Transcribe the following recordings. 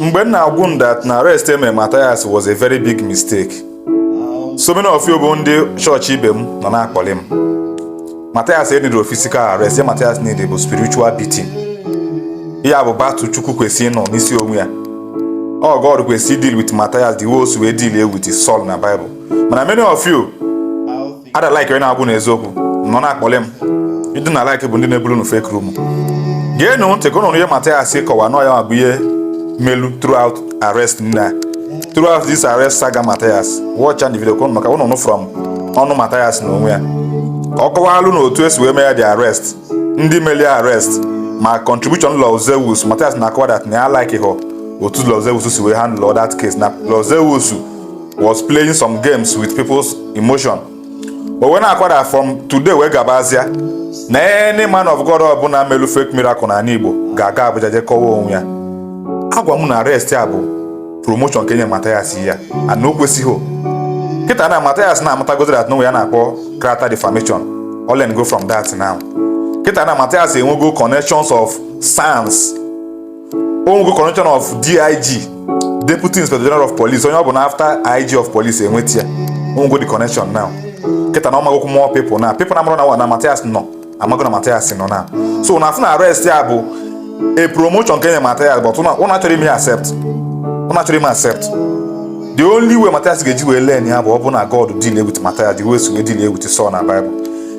Mgbe na agwụ that na arrest Mathias was a very big mistake. So many of you bụ ndị church ibe m nọ na-akpọli m. Mathias needed physical arrest, Mathias needed spiritual beating. Ya bụ battle Chukwu kwesị nọ n'isi onwe ya. God kwesị deal with Mathias the way we deal with his soul na Bible. Mana many of you ada like na agwụ na eziokwu nọ na-akpọli m. Ndị na like bụ ndị na-ebulu no fake room. Geenụ ntị kono ihe Mathias kọwa nọ ya bụ ihe melu throughout arrest nna. Throughout this arrest saga Mathias, watch and the video maka ụnụ nụ from ọnụ Mathias na onwe ya. Ọ kọwalụ na otu esi wee mee ya the arrest, ndị meli arrest, ma contribution Lozewus. Mathias na-akọwa that na ya like ho otu Lozewus si wee handle that case. Na Lozewus was playing some games with people's emotion. But when I that from today we gabazia, na any man of God ọbụna melu fake miracle na Igbo ga-aga Abuja je kọwa onwe ya. Agwa m na arrest ya bụ promotion kenye Mathias ya and no kwesiho. Kita na Mathias na amatagozi that no ya na-akpọ character defamation. All and go from that now. Kita na Mathias enwego connections of SANS. Onwego connection of DIG, Deputy Inspector General of Police. Onye ọbụna after IG of Police enweti ya. Onwego the connection now. Kita na ọmagokwu more people na. People na maro na Mathias no. Amago na Mathias no now. So na after arrest ya bụ a promotion kenye Mathias, but una actually me accept. The only way Mathias ga-eji wee learn ya bụ ọ bụ na God deal with Mathias the way we deal with Saul na Bible.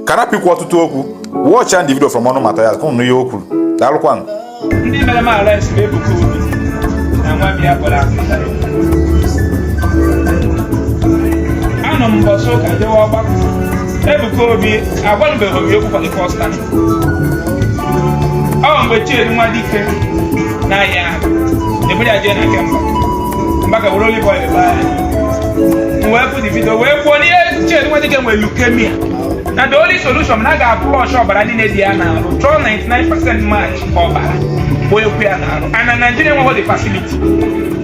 Kana pick ọtụtụ okwu, watch and the video from ọnụ Mathias ka unu ihe okwu. Daalụkwa. Ndị mere m arrest bụ ebuka obi na nwa bịa kpọrọ akụkọ. Anọ m mbọsị ụka jewe ọgbakọ. Ebuka obi agwanụbeghị obi okwu for the first time. Ọ mgbe Chidi nwa dike n'ahịa ebuli aje na kemba. Mbaga were olive oil baa. Wee put the video wee kwuo n'ihe Chidi nwa dike nwere leukemia. Na the only solution na ga-flush ọbara dị na-edi ya n'arụ. Chọọ 99% match ọbara. Wee kwu ya n'arụ. And na Nigeria nweghị the facility.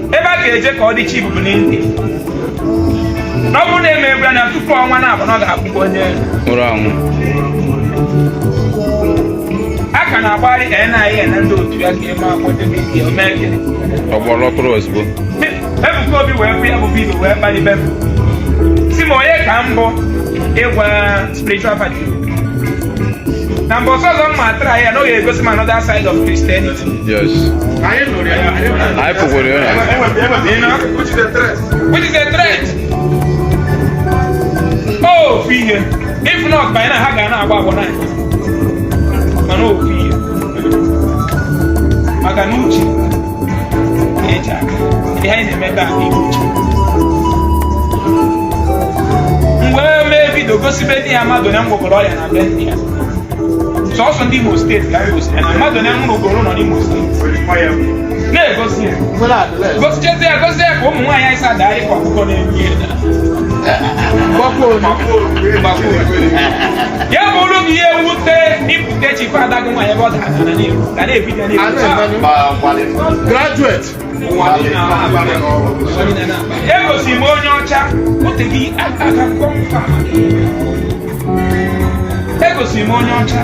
Ebe a ga-eje ka ọ dị cheap bụ n'India. Na ọ bụrụ na eme egwu ya na tupu ọnwa na-abụ na ọ ga-akwụkwọ onye nwụrụ anwụ. A ka na-agbagharị NIA na ndị otu ya ka eme akwụkwọ media omegịrị. Ọgbọrọ ọkụrụ ozugbo. Ebuka obi wee kwu ya bụ vidio wee kpalibe m. Si ma onye ka mbụ ịgwa spiritual party. Na mbọ ọzọ mma atara ya na ọ ga-egosi m another side of Christianity. Yes. Anyị nụrụ ya. Anyị pụkwara ya. Which is a threat. Oh, fihe. If not, by now ha ga na-agba agba na. Mana o fihe. Maka n'uche. Echa. Ihe anyị na-eme taa n'uche. Mgbe mee vidio gosibe di ya mmadụ na mgbogoro ọrịa na be ndị ya. Sọọsọ ndị Imo steeti ka anyị gosi ya na mmadụ na mgbogoro nọ n'Imo steeti. Na-egosi ya. Gosichezi ya gosi ya ka ụmụ nwaanyị anyị sa daa ịkwa akụkọ na-enye ya. Ya bụrụ gị ihe mwute n'ipụta chi fada gị nwaanyị ebe ọ dara na n'ihu ka na-ebido n'ihu. Graduate. Egosi m onye ọcha oteghị aka kọmfa. Egosi m onye ọcha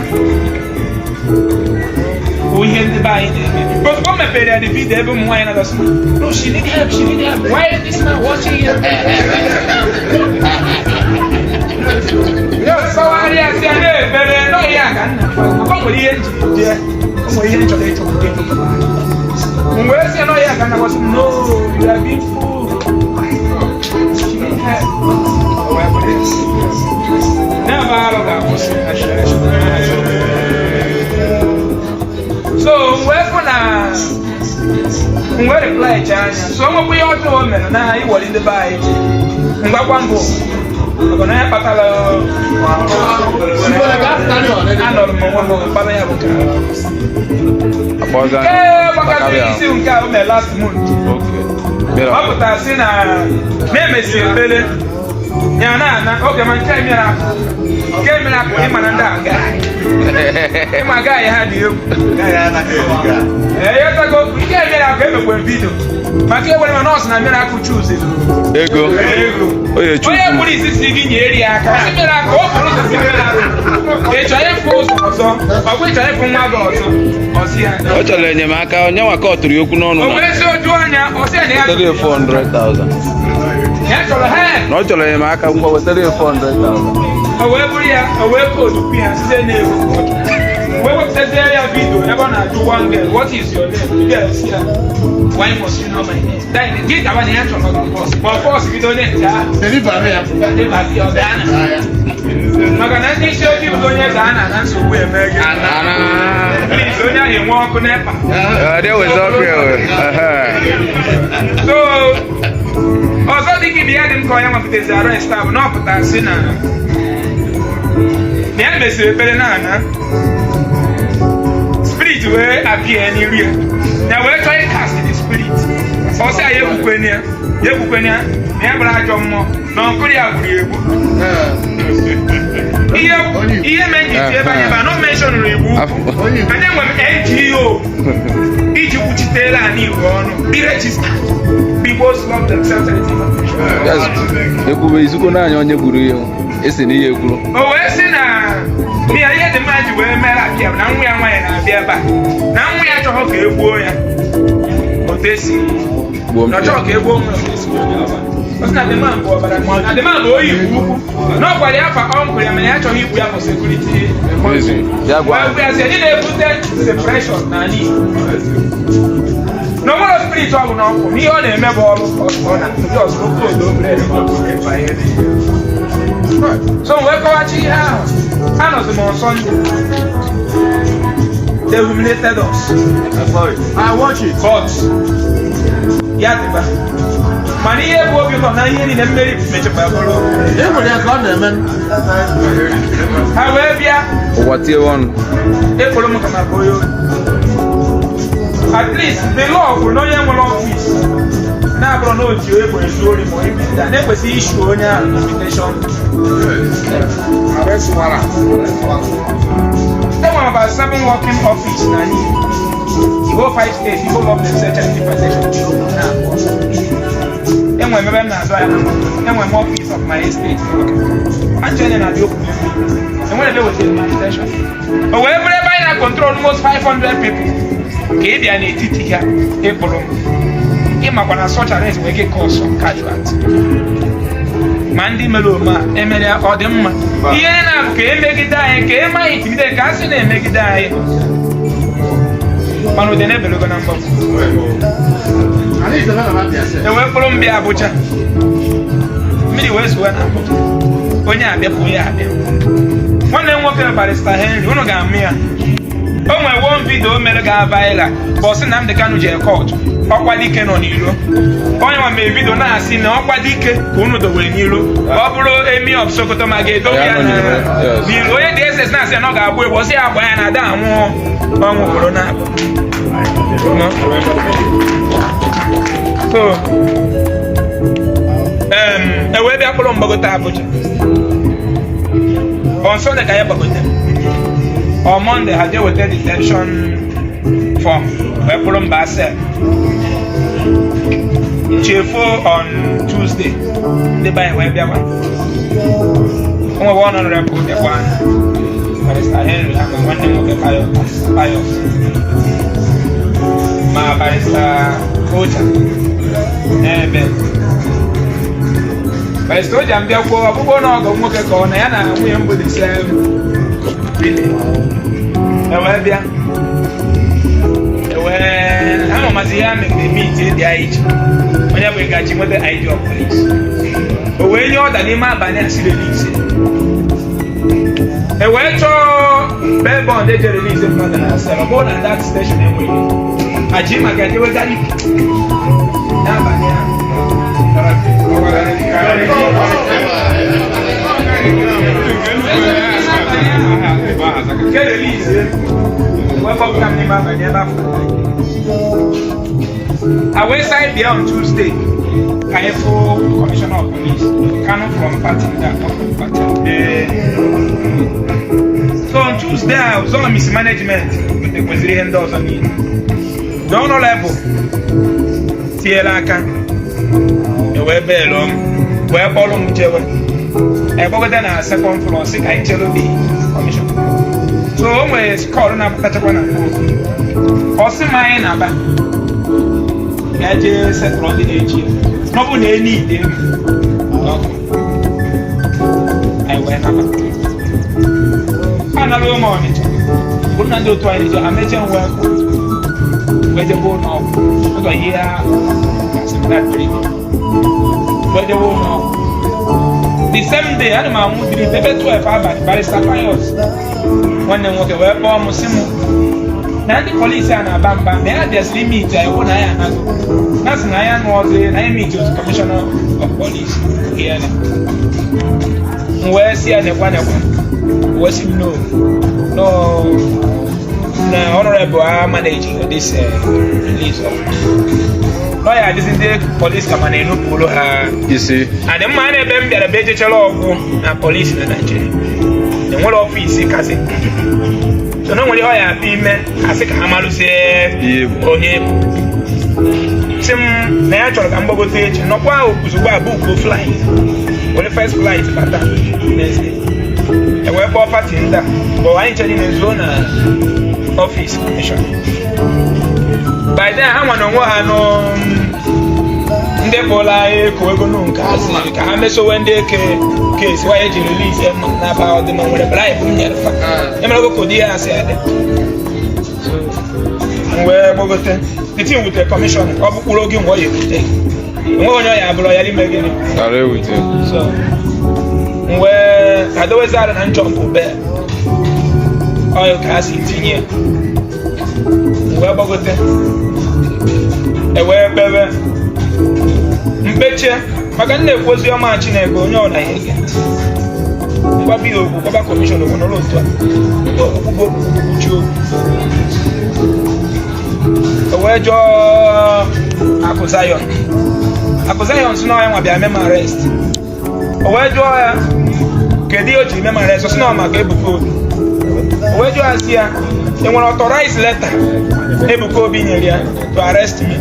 bụ ihe ndị be anyị na-eme. Ozugbo m mepere ya the video ebe ụmụ nwaanyị na-adọsị m. No, she need help, she need help. Why is this man watching you? Sọwarị ya si ya na-ebere n'ọhịa ka nna. Ọ nwere ihe njide ya. O nwere ihe nchọrọ ịchọpụta ịchọpụta. Mgbe esi ya n'ọhịa ka nna gwasị m, no, you are being fooled. She need help. Never alụ ga-akwụsị. So mgbe fụ na mgbe reply cha anya so nwekwa ihe ọjọọ o mere na iwere ndị be anyị mgbakwa mbụ ọgọ na ya kpatara anọrọ m onwe m mkpara ya bụ gbakasị isi nke a o mere last month. Ọ pụtara sị na na-emesi ekpere ya na oge ma nke mere akụ ịma na ndị aga ịma agaghị ha dị egwu ya tago nke mere akụ emekwe vidio maka ewere ma nọọsụ na mere akụ chuzi ego onye kpụrụ isi si gị nyere ya aka si mere aka ọ bụrụ isi mere aka ịchọ ịfụ ụzọ ọzọ ọgwụ ịchọ ịfụ nwa gị ọzọ ọsị ya ọ chọrọ enyemaka onye nwa ka ọ tụrụ okwu n'ọnụ o wee si oju anya Wetere ya 400,000. Ya chọrọ ha. Na ọ chọrọ enyemaka ngwa wetere ya 400,000. O wee bụrụ ya, o wee koodu pi ha site n'egwu. Wee wepụtazie ya vidio ebe ọ na-ajụ one girl, what is your name? Girl si ya, why must you know my name? Then gị gawa na ya chọrọ gị bọs. Ma bọs bido na-eche ahụ. Delivery ọ gaa na. Maka na ndị isi ojii bụ onye gaa na nsogbu eme gị. Please, onye ahụ enwe ọkụ n'epa. There was okay. So, ọzọ dị ka ibe ya dị m ka onye nwepụtazi arrest bụ na ọ pụtara si na ya mesịrị ekpere na-ana spirit wee apịa n'iru ya wee chọọ ịkast the spirit ọsị ya ekwukweni ya na ya bụrụ ajọ mmụọ na ọkụrụ ya gburu egbu ihe menjiji ebe anyị ba no mention igbu anyị nwere NGO iji kwuchitere anyị Igbo ọnụ be registered people love themselves and ekwube izuko naanị onye gburu ihe esi n'ihe ekwuru o wee sị na ya ihe dị mma ji wee mere abịa na nwa ya nwaanyị na-abịa ebe a na nwa ya chọrọ ka egbuo ya otu esi na chọrọ ka egbuo nwa na demand bụ oyi igbu ukwu na ọ gwara ya afa ọnkụl ya mana ya chọrọ igbu ya for security ndị na-ebute depression na anyị n'onwere spirit ọ bụ n'ọkụ n'ihe ọ na-eme bụ ọrụ ọ na ndị ọzọ obodo obere so wee kọwachi ihe ahụ anọzi m on Sunday they humiliated us. I watch it but ya dịba mana ihe bụ obi ụtọ na ihe niile mmeri mechekwa bụrụ ha wee bịa ụwa tie ọnụ ekporo m ka maka oyo at least the law kwuru na onye nwere ọfịs na-abụrụ na oji egbe ezu ori ma onye na-ekwesịghị ishu onye ahụ invitation. Enwere about 7 working office na the whole 5 states, people love themselves and deportation. Enwere ebe m na-azụ ya enwere m office of my estate. Actually na the open enwere ebe with invitation. O wee bụrụ ebe anyị na-control almost 500 people ka ị bịa n'etiti ya ịkpụrụ ịmakwa na such arrest wee gị cause some casualty. Ma ndị mere ome a emere ọ dị mma ihe na-abụ ka emegide anyị ka eme anyị timide ka a sị na-emegide anyị mana ụdị na-ebelogo na mgbapụ ewee kpụrụ mbịa Abuja mmiri wee zuwe na Abuja onye abịapụ ya abịa nwanne m nwoke barista Henry unu ga-amụ ya o nwere one video mere ga viral bọsị Nnamdi Kanu jee court ọkwa dike nọ n'iro onye nwa mee vidio na-asị na ọkwa dike ka unu dowere n'iro ọ bụrụ Emi of Sokoto ma ga-edobe ya n'iro onye DSS na-asị na ọ ga-agba egbe ọsị ya agba ya na ada anwụọ ọnwụ obodo na-abụ so ewee bịa kpụrụ mgbagote Abuja on Sunday ka ya gbagote on Monday ha je weta detention form wee kpụrụ mba ase chefu on Tuesday ndị banye wee bịakwa onwe one honorable bịakwa barista Henry aka nwanne nwoke Payo ma barista Oja ebe barista Oja mbịakwuo ọbụgbọ na ọgọ nwoke ka ọ na ya na nwunye mbụdị ewee bịa ama mazi ya mekere meet dị IG onye bụ gaji nweta ID of police o wee nye ọda n'ime abalị a si release e wee chọọ bail bond eji release mmadụ na sel ọ bụrụ na that station enweghị aji maka ejewegari n'abalị a ke release welcome come n'ime abalị ebe afọ I went side there on Tuesday. Kayefo Commissioner of Police, Kanu from party that so on Tuesday I was on mismanagement with the Kwesiri Hendos on me. Down no level. Tielaka. Ewe belong. Where bolong jewe. I go then a second floor. Sick I tell the commission. So always call on a patachwana. Osi mine aba. ya je settle ndị na-eji no bụ na eni ide ai wee na ana lo mo ni bụ na ndị otu anyị je ameche nwe wee je bụ na ọgọ ya secretary wee je bụ na the same day ana ma mu diri tebe 12 abalị barista Pius nwanne nwoke wee kpọọ m sị m na ndị polisi a na-aba mba na ya desịrị meet ya iwu na ya anaghị na sị na ya nụọzi na ya meet with commissioner of police here wee si ya nekwa wee si no na honorable are managing this release of lawyer this is the police kama na enupụrụ ha isi adị mma na ebe m bịara be ejechara ọgwụ na polisi na Nigeria enwere ọfịs kasị so no nwere ihe ọ ya apị ime asị ka ha malụzie onye si m na ya chọrọ ka m gbagote echi nọkwa ozugbo a buku flight were first flight bata next day ewee kpọọ pati ndị a bụ anyị chere na-ezuo na ọfịs kọmishọn by then ha nwa na onwe ha nọ ndị kpọla eko ego nụ nke asị ka ha mesowe ndị eke kesi why eji release na ba ọdị ma nwere bribe m nyere fa emere go kodi ya asị adị wee gbogote the team with the commission ọ bụ kpụrụ oge mgbe ọ ya ebute enwe onye ọ ya abụrụ ya n'ime gịnị so wee adowezara na njọmpụ be ọyụ ka ha si tinye wee gbogote ewee bebe mkpeche maka nna ekwu ozi ọma Chineke onye ọ naghị ege mgbabi okwu gbaba kọmishọn okwu n'ụlọ otu a okpukpuchi okwu wee jụọ Akụ Zion si na ya nwa bịa mem arrest o wee jụọ ya kedu ihe o ji mem arrest o si na ọ maka Ebuka Obi o wee jụọ ya si ya enwere authorized letter Ebuka Obi nyere ya to arrest me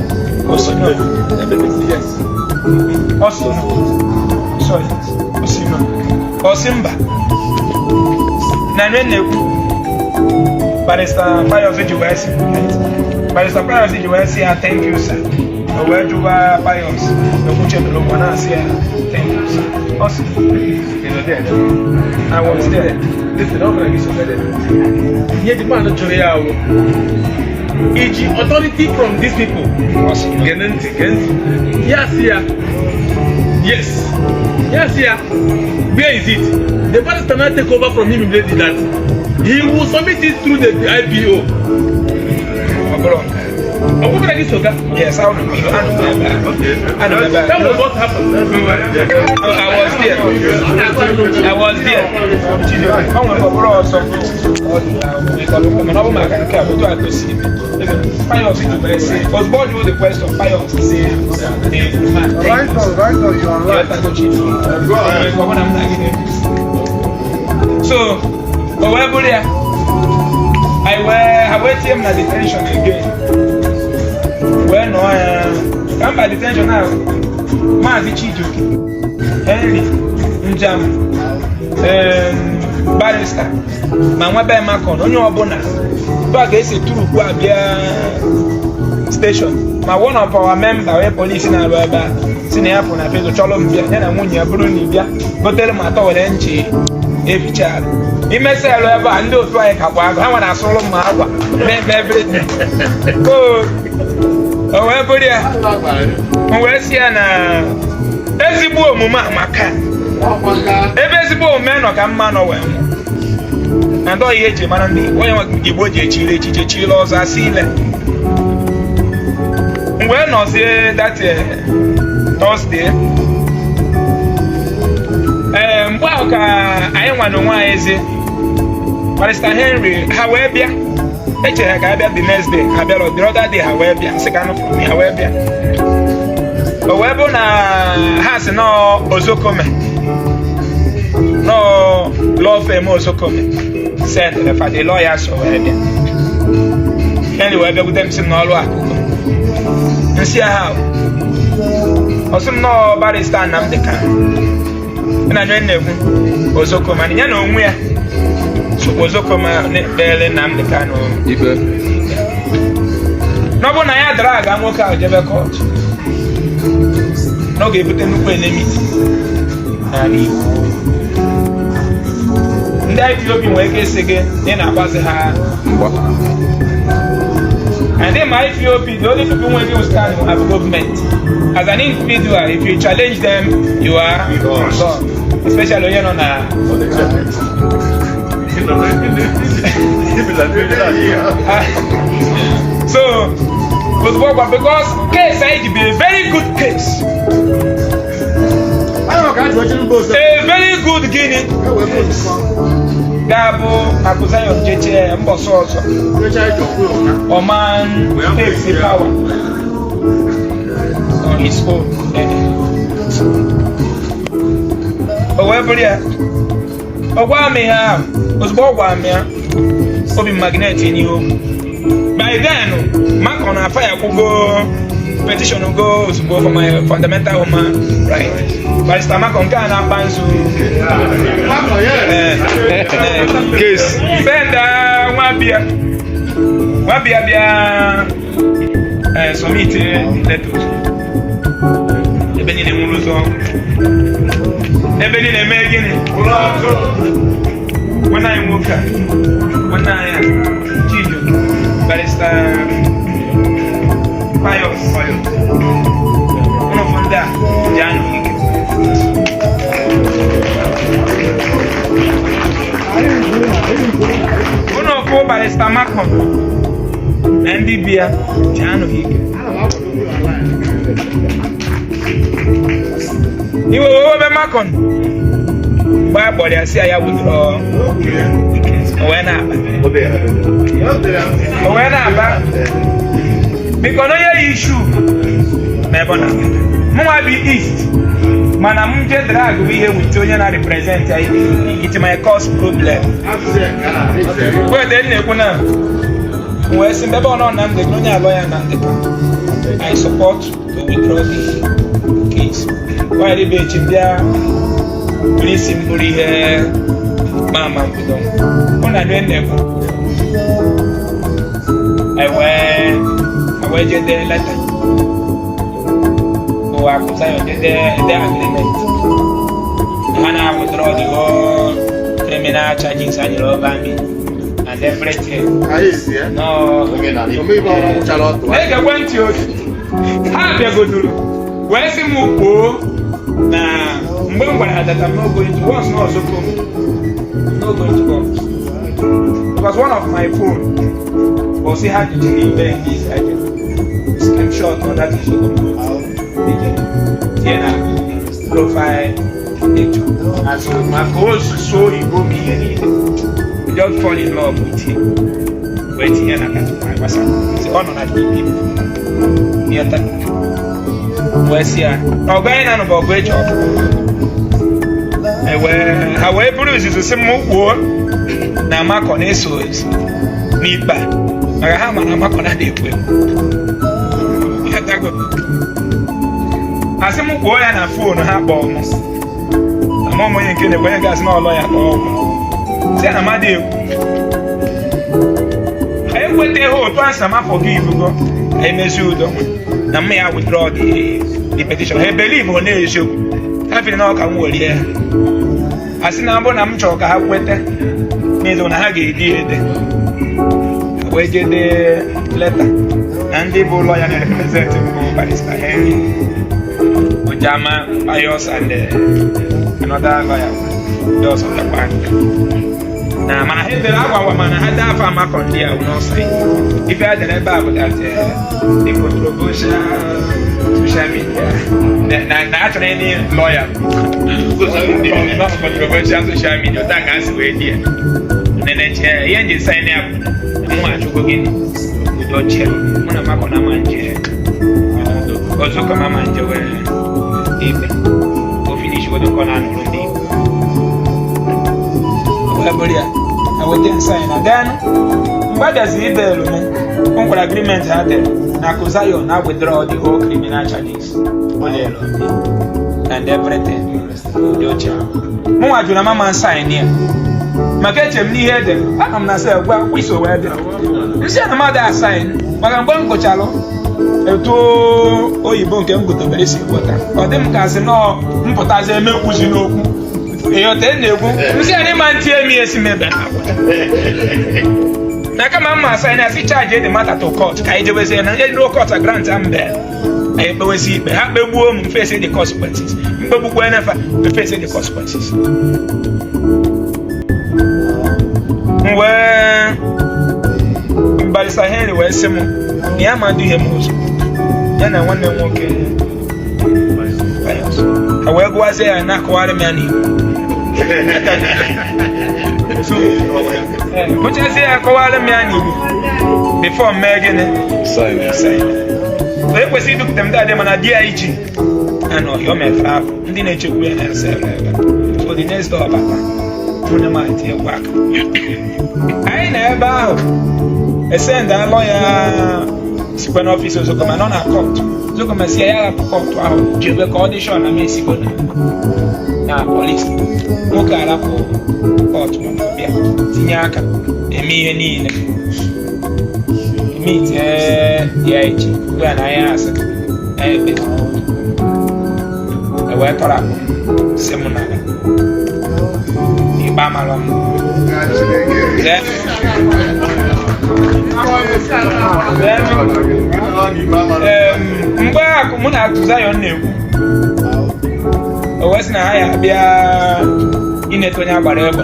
Osimba na nwe na-ekwu barista Pius ji wee sị ya thank you sir o wee jụwa Pius n'okwuche mere ụgwọ na-asị ya thank you sir I was there. Yet the man jụrụ ya ahụ iji authority from these people yes where is it? The barrister now take over from him immediately that he will submit it through the IPO. Yes, I know. That was what happened. I was there. Was born with the question. So, I wait him na detention again. Well, no, come by detention now. Mazi Chijo, Henry, Njam, barrister, Mama Macon, on your bonnet. But I say true, station. My one of our member, police in Alabama, senior upon a face of Colombia, and I'm Munya Brunibia, but tell him I told Enchi, every child. He may say, I know try a couple. I want to solo my everything. Go. Oh, everybody, where's Yana? Ezibo Muma Maka. Ezibo man or come man away. And all ye, man, when you would chili laws are sealing. When I say that Thursday, well, I want to know why is it? Barrister Henry, however. Actually, I got the next day. I got the other day. However, second of me. However, has no Ozokome, no law firm Ozokome. Send for the lawyers already. Anyway, I with them some no law. You see how? Also, no barrister and the can. And I know Ozokome. And you know where. Ozokoma Bele Namdekano. n'ọbụ na ya dara aga nwoke ahụ jebe court na ọ ga-ebute nnukwu enmity n'ala Igbo. Ndị IPOB nwere ike isi gị na ị na-agbazi ha mgbọ. And then my IPOB, the only people who will stand will have government. As an individual, if you challenge them, you are gone. Especially when you're on so, because case I be a very good case. A very good guinea. Gabo Akuzayo Jeche Mbososo. Oman takes the power on his own. However, Ogwamia was Bogwamia, Obi Magnet in you. By then, Macon and Fire could go, petition will go for my fundamental human right. But it's Macon can happen to case. Send one beer, submit letters. Even in the Muluzon, even in the Megan. When I woke up, when I am Barrister Pius, one of them, Jan. One of them, Barrister Macon, and the beer, Jan. You will over Macon. By body, I say I withdraw. When because no issue never now be east man I'm just drag we here with Tony and represent it might cause problem well then well simple on the lawyer I support to withdraw the case why the bench in there police simply here mama on a I went to the letter. Oh, I could sign the agreement. And I withdraw the whole criminal charges and your me and everything. No, make a one to have a good look. Where's the move? Now, remember that I'm not going to once more so come. Not going to come. Because one of my phone was he had to deliver this item. Screenshot on that is so good. Profile picture. And so my goals so he go me anything. We just fall in love with him. Waiting and I can do my WhatsApp. It's on that people. Here that where's here? Now going on about great job. I will produce the same work. Na Macon is need back. I have a Macon at the I say, I'm going to phone and bombs. I'm on my kid, the way I got no lawyer. Say, I'm a deal. I went there, once I'm forgive you. I miss you. Now, may I withdraw the petition? I believe on the issue. Having no come over here. I see now, I'm talking. I have with me on a huggy did. Waited the letter and the lawyer and representative Barrister Henry Ojama Pius and another lawyer those of the bank. Now, man, I had the lava man, I had that farm up on there, I will not say. If I had the Bible that the controversial social media, not any lawyer, not controversial social media, that has way there. And then, you sign up. To go in with your chair. When I'm on a man, also come a man to finish with the corner. I will then sign. And then, what does he do? Uncle agreement had Nakusayo now withdraw the whole criminal charges and everything. Your chair. Moa Mama sign here. My catch him near them. I'm not saying, well, we saw where you see the mother sign maka mgbe m gụchalụ etu oyibo nke m gụtebere isi pụta ọ dị m ka sị nọọ mpụtazi emekwuzi n'okwu ịghọta na-ekwu nsị ya n'ịma ntị emi esi mebe na kama mma asa na si charge the matter to court ka anyị jebezi na edo court grant ambe anyị kpewezi ikpe ha kpegbuo m face the consequences mkpegbukwe nefa face the consequences Barrister Henry wee sị m na ya ma ndị ihe m ụzọ ya na nwanne m nwoke ha wee gụwazie ya na-akọwarị m ya n'Igbo mụchazie ya akọwarị m ya n'Igbo before m mee gịnị onye kwesịrị idupụta m dadị mana DIG anọghị o mefere ahụ ndị na-echekwu ya na ese so the next door bata onye ma etinyekwa aka anyị na ebe ahụ esenda lawyer sikwa n'ọfịs Ozokoma nọ na court Ozokoma si ya rapụ court ahụ jebe ka audition na Mexico na police nwoke arapụ court ma bịa tinye aka eme ihe niile meet ya echi gwa na ya asị ebe wee tọrapụ si mụ n'ala ịgba mara m mgbe akụ mụ na Zion na-ekwu o wee sị na ha ya abịa ineta onye agbara egbe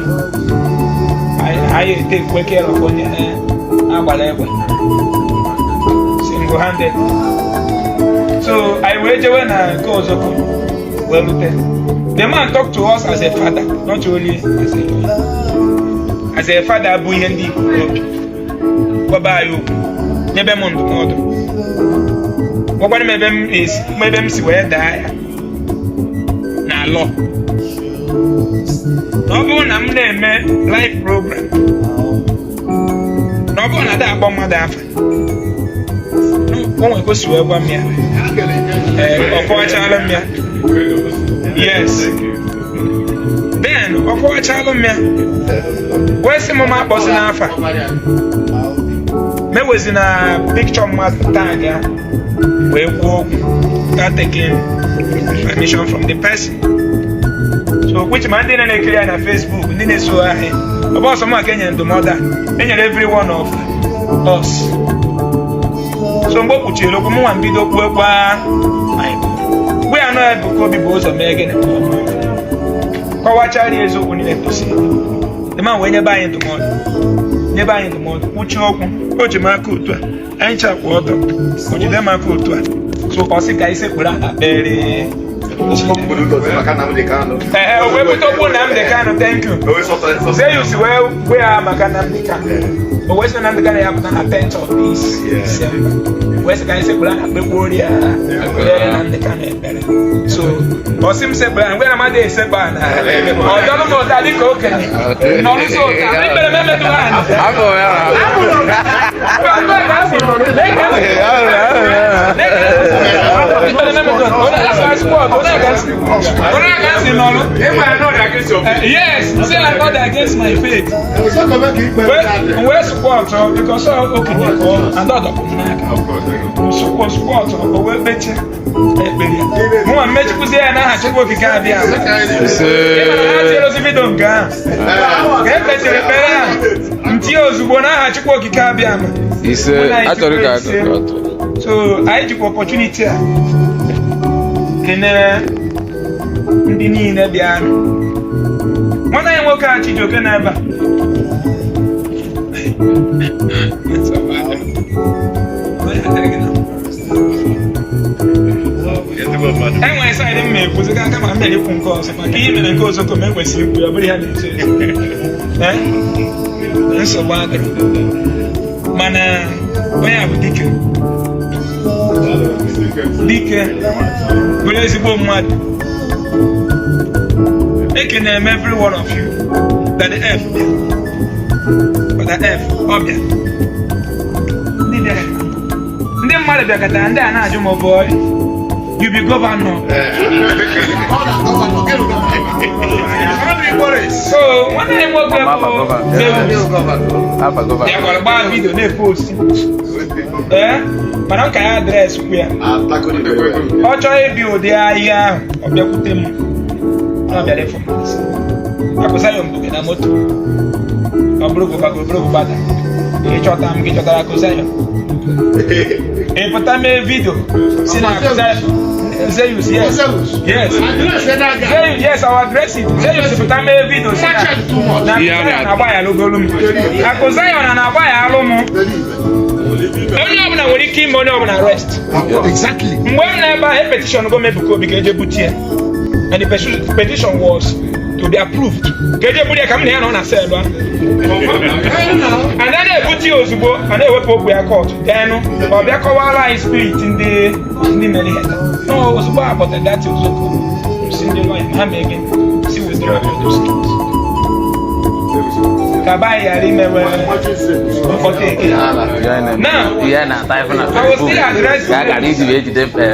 anyị ete kwekere onye agbara egbe single handed so anyị wee jewe na nke Ozoko wee rute. The man talked to us as a father, not only as a lawyer. As a father, bụ ihe ndị Igbo n'obi gwaba anyị okwu nyebe m ndụmọdụ gwakwana m ebe m si wee daa ya na law na ọ bụrụ na m na-eme live program na ọ bụrụ na ada akpọ mmadụ afa o nwere ka o si wee gwa m ya ọ kọwachala m ya yes then ọ kọwachala m ya wee sị m ma akpọzi n'afa mewezi na picture mmadụ tag ya wee kwuo okwu without taking permission from the person so which ma ndị na-ekiri ya na Facebook ndị na-eso ahịa ọ bụ ọsọ m aka enyere ndụmọdụ a enyere every one of us so mgbe o kpuchiri okwu mụnwa mbido kwuekwa mgbe ya nọ Ebuka Obi bụ ụzọ mee gịnị kọwachara eziokwu niile kwụsịrị ịma wee nyebe anyị ndụmọdụ kwuchie okwu o ji m aka otu a anyị chakwa ọtọ o jide m aka otu a so ọ sị ka anyị sekpuru ala kpere o wee bute okwu Nnamdi Kanu thank you Zeyus wee gwe ya maka Nnamdi Kanu o wee sị na Nnamdi Kanu ya pụta na 10th of this December wee sị ka anyị sekpuru ala kpekpuori ya kpere Nnamdi Kanu ekpere so ọ sị m sekpuru ala mgbe na mmadụ esekpu ala ọ dọrọ m ụta dịka okenye nọrụso ụta ndị kpere memetụ ha yes, say I got against my faith. Where support because okay, and other support we beche. Mo am mechi kuzi na ha chukwu kika bia. Zero zibido nga. Ke beche repera. Nti ozugbo na ha chukwu kika bia ma. Ise atorika. So I took opportunity kene ndị niile bịa nwanne ya nwoke a Chijioke na ebe enwere saịdị mma ekwuzi ka aka ma mmere ikwu nke ọzọ maka ihe mere nke Ozoko ma enwesịrị ikwu ya bụrụ ya na-eche nsogbu adịrị mana onye a bụ dike bụrụ ezigbo mmadụ ekene m every one of you that the F bịa but the F ọ bịa ndị mmadụ bịakọtara ndị a na-ajụ m boy You be governor. So one time we go video na post. Mana ka address ku ya. Ocho ebi odi ahia obiakute mu. Na bia le phone. Akosa yo mbuke na moto. Obrogo bada. E chota am ke chota akosa yo. E pota me video. Sina akosa Zeus, yes. Yes. Yes, our address it. Zeus pota me video. Na abaya logolum. Akosa yo na abaya alomo. Onye ọbụla nwere ike ime onye ọbụla arrest. Exactly. Mgbe m na-ebe a petition go mebuko obi ka eje butie. And the petition was to be approved. Ka eje butie ka m na ya nọ na cell a. And then ebutie ozugbo, and ewepụ okwu ya court. Then ọ bịa kọwara anyị spirit ndị mere ihe. No, ozugbo aborted that ozugbo. Si ndị lawyer ha mee again. Si withdraw all those things. Kabai yari mewe mpote. Now, yeah, na type na. I was still addressing. Ya ga need to be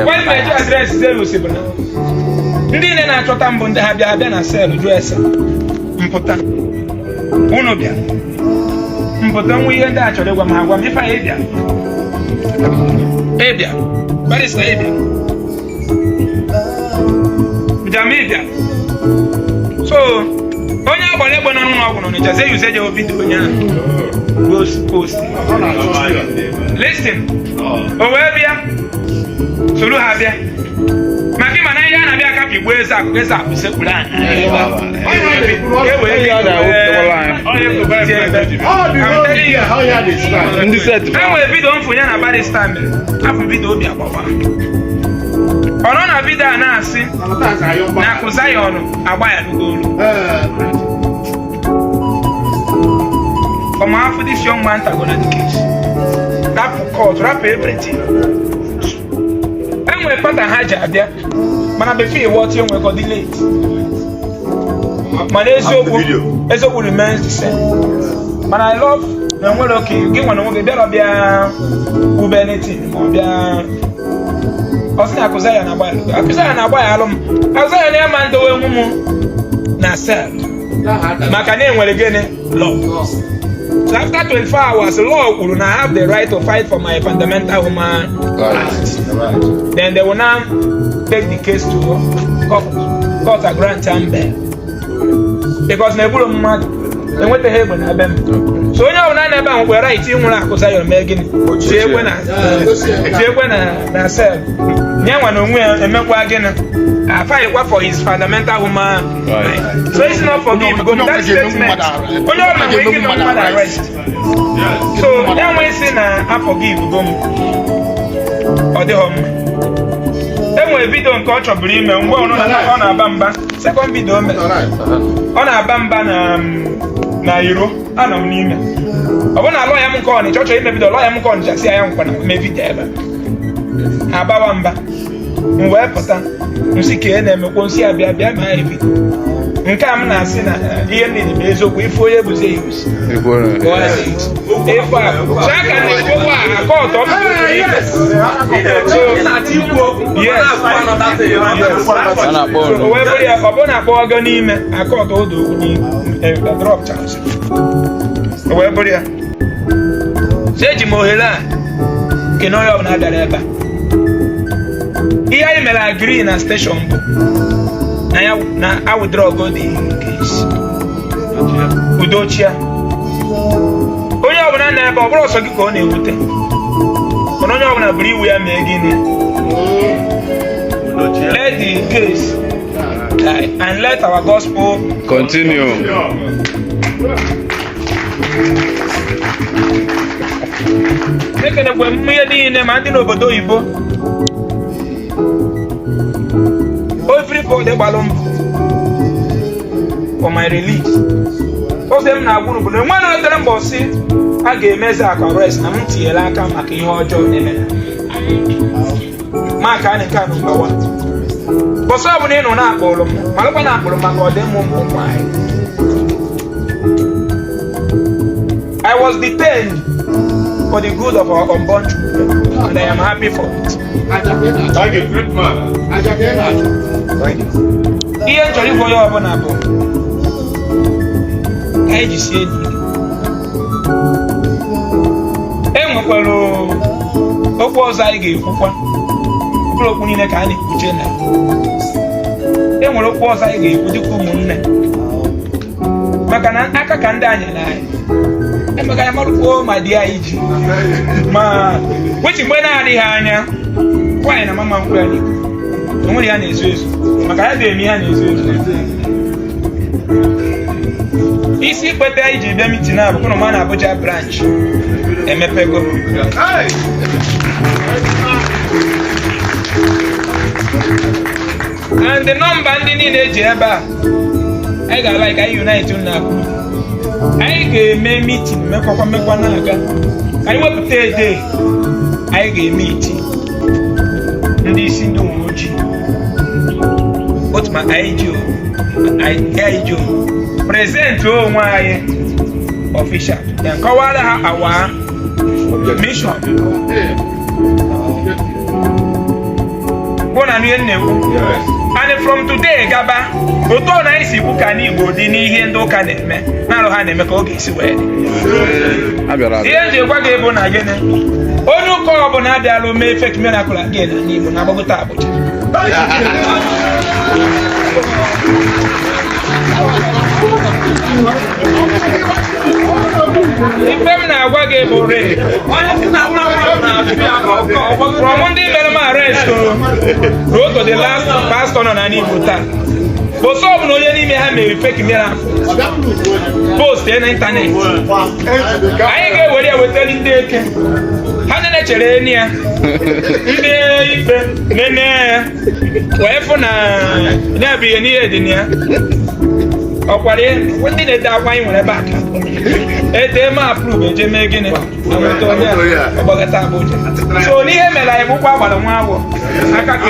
When me address Zeus ibuna. Ndị ne na achọta mbụ ndị ha bịa na cell jụ ese. Mpụta. Unu bịa. Mpụta nwe ihe ndị a chọrọ ịgwa m ha gwa m ife anyị bịa. Ebịa. Barista ebịa. Bịa. So, onye agbara egbe nọ n'ụlọ ọgwụ n'Ọnịcha Zeus eje video onye ahụ post. Listen, o wee bịa soro ha bịa maka ịma na ihe a na-abịa aka pigbuo eze akụ sekpuru ndị set. Enwere vidio mfunye na barista mere afọ vidio obi agbawa ọ nọ na vidio a na-asị na akụza ya ọnụ agba ya n'ugolu. Come after this young man to go to the case. Rap court, rap everything. And we part of Haja there. Man, I be feel what you will go delay. Man, Ezo will remains the same. Man, I love. And well, okay, you give one of the better be anything. Osi akuzaya na boy. Akuzaya na boy alum. Akuzaya na man do we mumu na sell. Maka na enwere gene law. So after 24 hours, law will now have the right to fight for my fundamental human rights. Then they will now take the case to court. Court a grant time bail. Because Nebulu Mad, they went to heaven and them. So when you're not about where I think when I was saying, Megan, say when I said, Nyawan and Megwagan, I fight what for his fundamental human right. So it's not for me because that statement. When you're not making no matter arrest. So now when say I forgive them or the home. Then we video on culture bring me on a bamba. Second video on a bamba na Euro. I don't need me. I want a lawyer am calling church maybe the lawyer am calling just say I am going to maybe there. Abawamba. Mwe pota. Musike na me kwonsi abia ma evi. Nke am na ase na ihe ni be ezokwu ifo onye bụ Zeus. Ifo a. Chaka na ifo a court of yes. So na tikwo. Yes. Ana bonu. We buri akobona akpo ogo n'ime court odo ni drop charge. We buri ya. Seji mohela. Kino yo na dareba. Here I may agree in a station. Now I withdraw go the case. Udochia. Onye ọbụla na-ebe ọ bụrụ ọsọ gị ka ọ na-ewute. Onye ọbụla buru iwu ya mee gịnị? Let the case and let our gospel continue. Ekene gwe mmụọ niile ma ndị n'obodo oyibo. Everybody balloon for my release. So them na guru but when I tell them boss I ga-emezi aka arrest na m tinyela aka maka ihe ọjọọ na-eme. Maka anyị ka number 1. Boss ọ bụ na ị nọ na-akpọrọ m, malụkwa na-akpọrọ maka ọdịmma ụmụ nwanyị. I was detained for the good of our unborn children, and I am happy for it. Thank you, great man. Ihe nchọrọ ịgwa ya ọbụla bụ ka anyị jisie enyi. E nwekwara okwu ọzọ anyị ga-ekwukwa, mkpụrụ okwu niile ka a na-ekwuche na e nwere okwu ọzọ anyị ga-ekwu dịka ụmụnne, maka na aka ka ndị anyị na anyị emeka ya marụkwuo ma di anyị ji ma wechi mgbe na-adịghị anya nwaanyị na mama nkwụ ya n'ikwu o nwere ya na-ezo ezo maka ya ga-eme ya na-ezo ezo. Isi ikpete anyị ji bịa mitin a bụ ma na Abuja branch emepego. And the nọmba ndị niile eji ebe a anyị ga-ala ka anyị unite na akụ anyị ga-eme mitin mekwa na-aga ka anyị wepụta ede anyị ga-eme iti ndị isi ndị uwe ojii otu ma IGO prezentị onwe anyị official ya nkọwara ha awa mission bụ na ihe na-ekwu. And from today gaba otu ọ na-esi ikwu ka n'Igbo dị n'ihe ndị ụka na-eme na-arụ ha na-eme ka ọ ga-esi wee dị. Ihe nji gwa gị bụ na gịnị onye ụka ọbụla abịala mee fake miracle again na n'Igbo na Agbagota Abuja. Ife m na-agwa gị bụ re from ndị mere m arrest ruo to the last pastor nọ na n'Igbo taa boso ọbụla onye n'ime ha mere fake miracle post na ịntanetị anyị ga-ewere ya wetara ndị eke ha na-echere enyi ya ndị ikpe nene ya wee fụ na ya bụ ihe n'ihe dị na ya ọkwara ihe ndị na-ede akwa anyị nwere ebe aka ede ma approve eje mee gịnị na onye Agbagota Abuja. So n'ihe mere anyị bụkwa agbara nwa agwọ aka ka